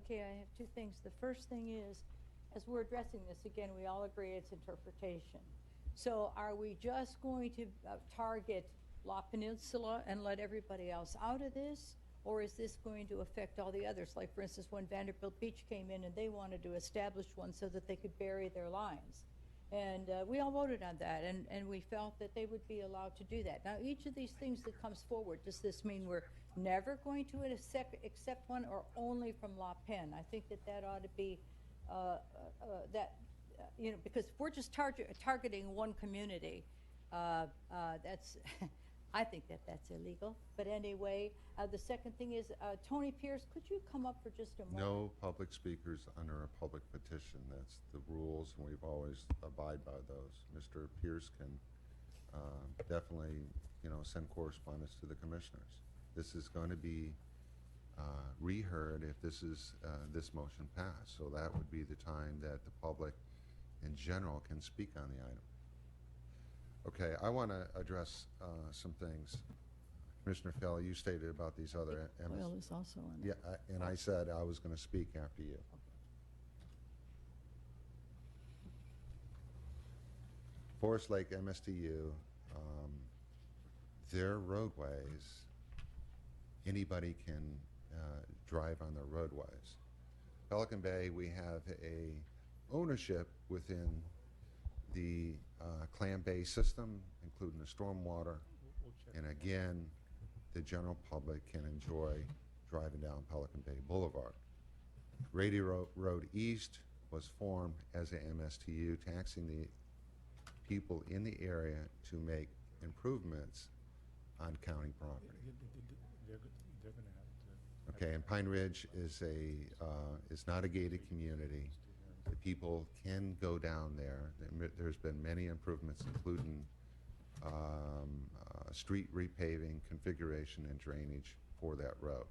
Okay, I have two things. The first thing is, as we're addressing this, again, we all agree it's interpretation. So are we just going to target La Peninsula and let everybody else out of this? Or is this going to affect all the others? Like, for instance, when Vanderbilt Beach came in and they wanted to establish one so that they could bury their lines. And we all voted on that, and we felt that they would be allowed to do that. Now, each of these things that comes forward, does this mean we're never going to accept one, or only from La Pen? I think that that ought to be, you know, because if we're just targeting one community, that's, I think that that's illegal. But anyway, the second thing is, Tony Pierce, could you come up for just a moment? No public speakers under a public petition. That's the rules, and we've always abide by those. Mr. Pierce can definitely, you know, send correspondence to the commissioners. This is going to be reheard if this is this motion passed. So that would be the time that the public in general can speak on the item. Okay, I want to address some things. Commissioner Fiala, you stated about these other MS. Well, is also on Yeah, it. and I said I was going to speak after you. Forest Lake MSTU, their roadways, anybody can drive on their roadways. Pelican Bay, we have a ownership within the Clam Bay system, including the stormwater, and again, the general public can enjoy driving down Pelican Bay Boulevard. Radio Road East was formed as a MSTU, taxing the people in the area to make improvements on county property. They're going to have to. Okay, and Pine Ridge is not a gated community. The people can go down there. There's been many improvements, including street repaving, configuration, and drainage for that road.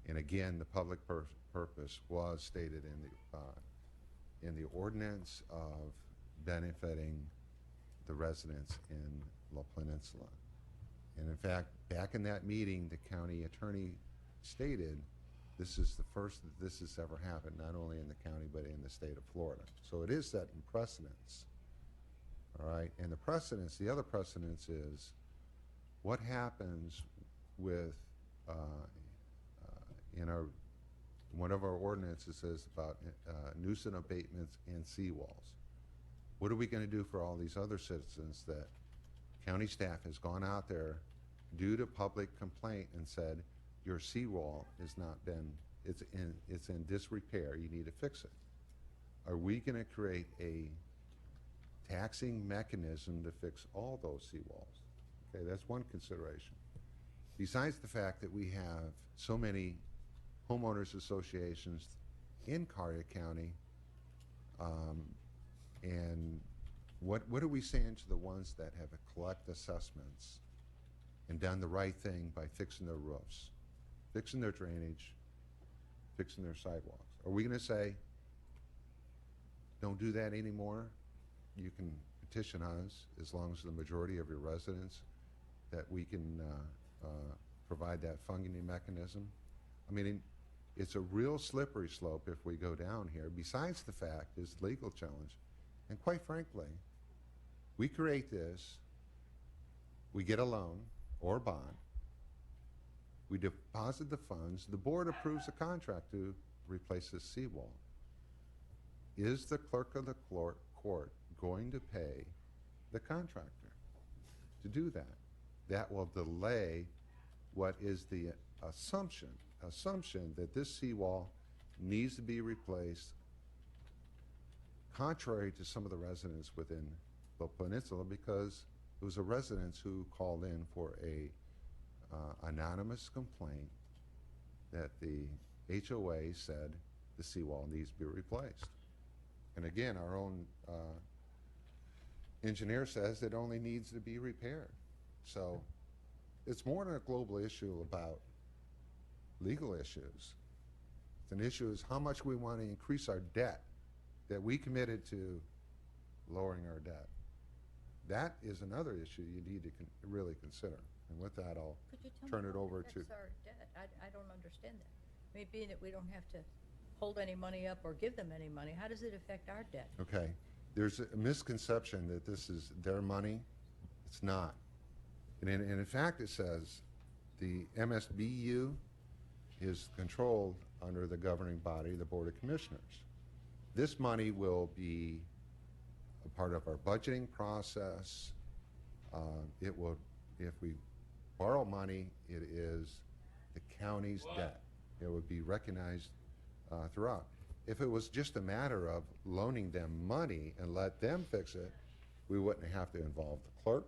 And again, the public purpose was stated in the ordinance of benefiting the residents in La Peninsula. And in fact, back in that meeting, the county attorney stated this is the first that this has ever happened, not only in the county, but in the state of Florida. So it is setting precedence. All right, and the precedence, the other precedence is what happens with, in one of our ordinances says about nuisance abatements and seawalls. What are we going to do for all these other citizens that county staff has gone out there due to public complaint and said, your seawall has not been, it's in disrepair, you need to fix it. Are we going to create a taxing mechanism to fix all those seawalls? Okay, that's one consideration. Besides the fact that we have so many homeowners associations in Collier County, and what are we saying to the ones that have collect assessments and done the right thing by fixing their roofs, fixing their drainage, fixing their sidewalks? Are we going to say, don't do that anymore? You can petition us as long as the majority of your residents that we can provide that funding mechanism. I mean, it's a real slippery slope if we go down here. Besides the fact is legal challenge. And quite frankly, we create this, we get a loan or a bond, we deposit the funds, the board approves the contract to replace this seawall. Is the clerk of the court going to pay the contractor to do that? That will delay what is the assumption that this seawall needs to be replaced, contrary to some of the residents within the peninsula, because it was a residents who called in for a anonymous complaint that the HOA said the seawall needs to be replaced. And again, our own engineer says it only needs to be repaired. So it's more than a global issue about legal issues. It's an issue is how much we want to increase our debt, that we committed to lowering our debt. That is another issue you need to really consider. And with that, I'll turn it over to. That's our debt. I don't understand that. Maybe that we don't have to hold any money up or give them any money. How does it affect our debt? Okay. There's a misconception that this is their money. It's not. And in fact, it says the MSBU is controlled under the governing body, the Board of Commissioners. This money will be a part of our budgeting process. It will, if we borrow money, it is the county's debt. It would be recognized throughout. If it was just a matter of loaning them money and let them fix it, we wouldn't have to involve the clerk.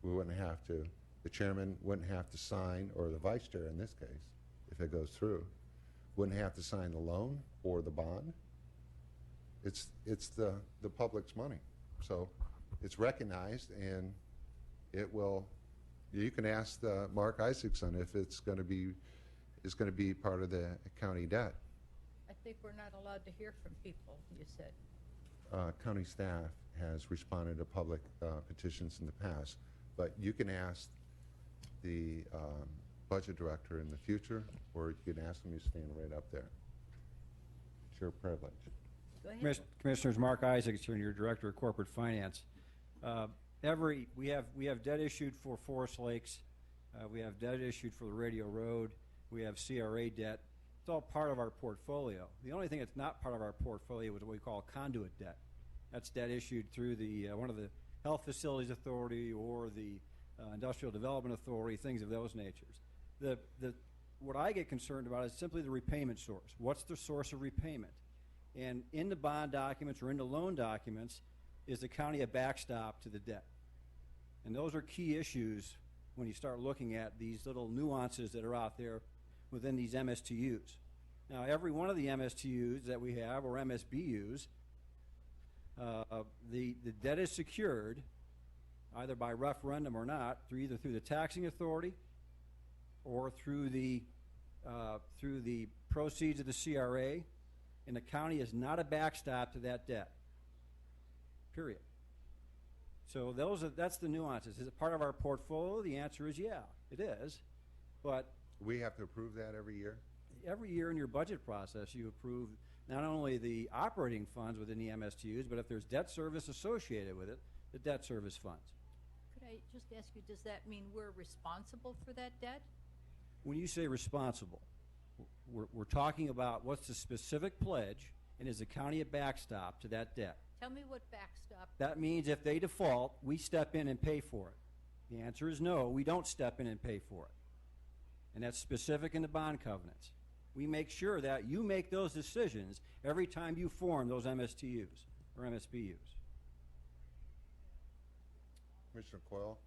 We wouldn't have to, the chairman wouldn't have to sign, or the vice chair in this case, if it goes through, wouldn't have to sign the loan or the bond. It's the public's money. So it's recognized, and it will, you can ask Mark Isaacson if it's going to be part of the county debt. I think we're not allowed to hear from people, you said. County staff has responded to public petitions in the past, but you can ask the budget director in the future, or you can ask him. He's standing right up there. It's your privilege. Go ahead. Commissioners, Mark Isaacson, your Director of Corporate Finance. We have debt issued for Forest Lakes. We have debt issued for the Radio Road. We have CRA debt. It's all part of our portfolio. The only thing that's not part of our portfolio is what we call conduit debt. That's debt issued through the one of the Health Facilities Authority or the Industrial Development Authority, things of those natures. What I get concerned about is simply the repayment source. What's the source of repayment? And in the bond documents or in the loan documents, is the county a backstop to the debt? And those are key issues when you start looking at these little nuances that are out there within these MSTUs. Now, every one of the MSTUs that we have, or MSBUs, the debt is secured either by referendum or not, either through the taxing authority or through the proceeds of the CRA, and the county is not a backstop to that debt, period. So that's the nuances. Is it part of our portfolio? The answer is yeah, it is. But We have to approve that every year? every year in your budget process, you approve not only the operating funds within the MSTUs, but if there's debt service associated with it, the debt service funds. Could I just ask you, does that mean we're responsible for that debt? When you say responsible, we're talking about what's the specific pledge, and is the county a backstop to that debt? Tell me what backstop. That means if they default, we step in and pay for it. The answer is no, we don't step in and pay for it. And that's specific in the bond covenants. We make sure that you make those decisions every time you form those MSTUs or MSBUs. Commissioner Coyle,